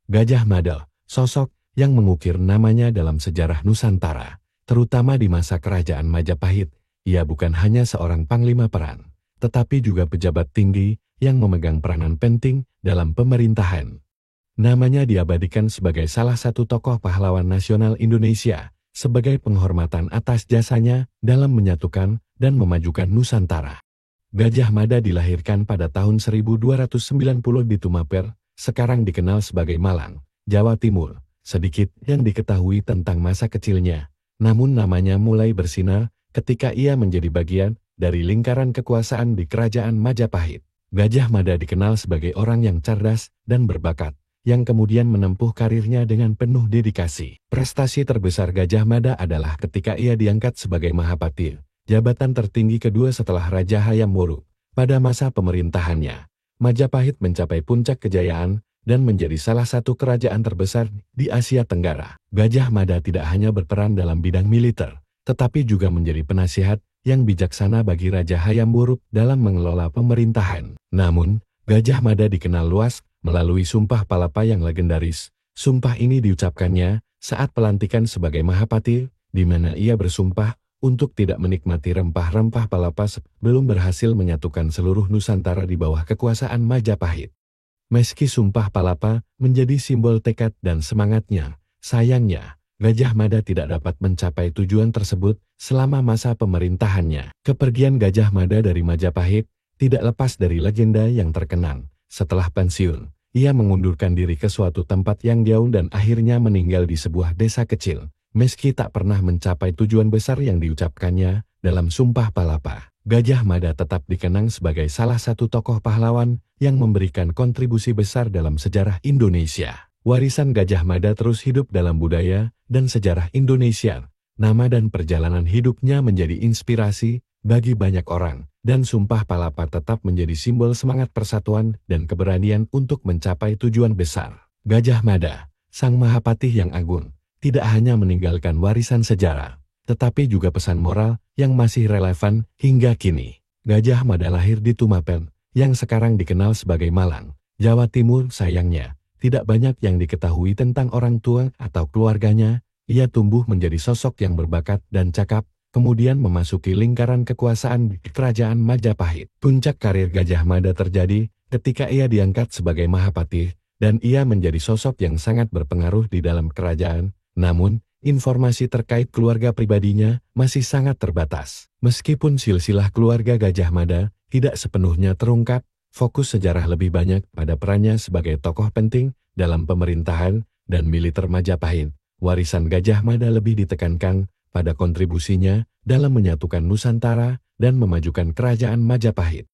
Gajah Mada, sosok yang mengukir namanya dalam sejarah Nusantara, terutama di masa kerajaan Majapahit. Ia bukan hanya seorang panglima perang, tetapi juga pejabat tinggi yang memegang peranan penting dalam pemerintahan. Namanya diabadikan sebagai salah satu tokoh pahlawan nasional Indonesia, sebagai penghormatan atas jasanya dalam menyatukan dan memajukan Nusantara. Gajah Mada dilahirkan pada tahun 1290 di Tumaper, sekarang dikenal sebagai Malang, Jawa Timur. Sedikit yang diketahui tentang masa kecilnya, namun namanya mulai bersinar ketika ia menjadi bagian dari lingkaran kekuasaan di Kerajaan Majapahit. Gajah Mada dikenal sebagai orang yang cerdas dan berbakat, yang kemudian menempuh karirnya dengan penuh dedikasi. Prestasi terbesar Gajah Mada adalah ketika ia diangkat sebagai Mahapati, jabatan tertinggi kedua setelah Raja Hayam Wuruk. Pada masa pemerintahannya, Majapahit mencapai puncak kejayaan dan menjadi salah satu kerajaan terbesar di Asia Tenggara. Gajah Mada tidak hanya berperan dalam bidang militer, tetapi juga menjadi penasihat yang bijaksana bagi Raja Hayam Wuruk dalam mengelola pemerintahan. Namun, Gajah Mada dikenal luas melalui Sumpah Palapa yang legendaris. Sumpah ini diucapkannya saat pelantikan sebagai Mahapati, di mana ia bersumpah untuk tidak menikmati rempah-rempah palapa sebelum berhasil menyatukan seluruh Nusantara di bawah kekuasaan Majapahit. Meski Sumpah Palapa menjadi simbol tekad dan semangatnya, sayangnya, Gajah Mada tidak dapat mencapai tujuan tersebut selama masa pemerintahannya. Kepergian Gajah Mada dari Majapahit tidak lepas dari legenda yang terkenang. Setelah pensiun, ia mengundurkan diri ke suatu tempat yang jauh dan akhirnya meninggal di sebuah desa kecil. Meski tak pernah mencapai tujuan besar yang diucapkannya dalam Sumpah Palapa, Gajah Mada tetap dikenang sebagai salah satu tokoh pahlawan yang memberikan kontribusi besar dalam sejarah Indonesia. Warisan Gajah Mada terus hidup dalam budaya dan sejarah Indonesia. Nama dan perjalanan hidupnya menjadi inspirasi bagi banyak orang, dan Sumpah Palapa tetap menjadi simbol semangat persatuan dan keberanian untuk mencapai tujuan besar. Gajah Mada, sang Mahapatih yang agung, tidak hanya meninggalkan warisan sejarah, tetapi juga pesan moral yang masih relevan hingga kini. Gajah Mada lahir di Tumapen, yang sekarang dikenal sebagai Malang, Jawa Timur. Sayangnya, tidak banyak yang diketahui tentang orang tua atau keluarganya. Ia tumbuh menjadi sosok yang berbakat dan cakap, kemudian memasuki lingkaran kekuasaan di Kerajaan Majapahit. Puncak karir Gajah Mada terjadi ketika ia diangkat sebagai Mahapati, dan ia menjadi sosok yang sangat berpengaruh di dalam kerajaan. Namun, informasi terkait keluarga pribadinya masih sangat terbatas. Meskipun silsilah keluarga Gajah Mada tidak sepenuhnya terungkap, fokus sejarah lebih banyak pada perannya sebagai tokoh penting dalam pemerintahan dan militer Majapahit. Warisan Gajah Mada lebih ditekankan pada kontribusinya dalam menyatukan Nusantara dan memajukan Kerajaan Majapahit.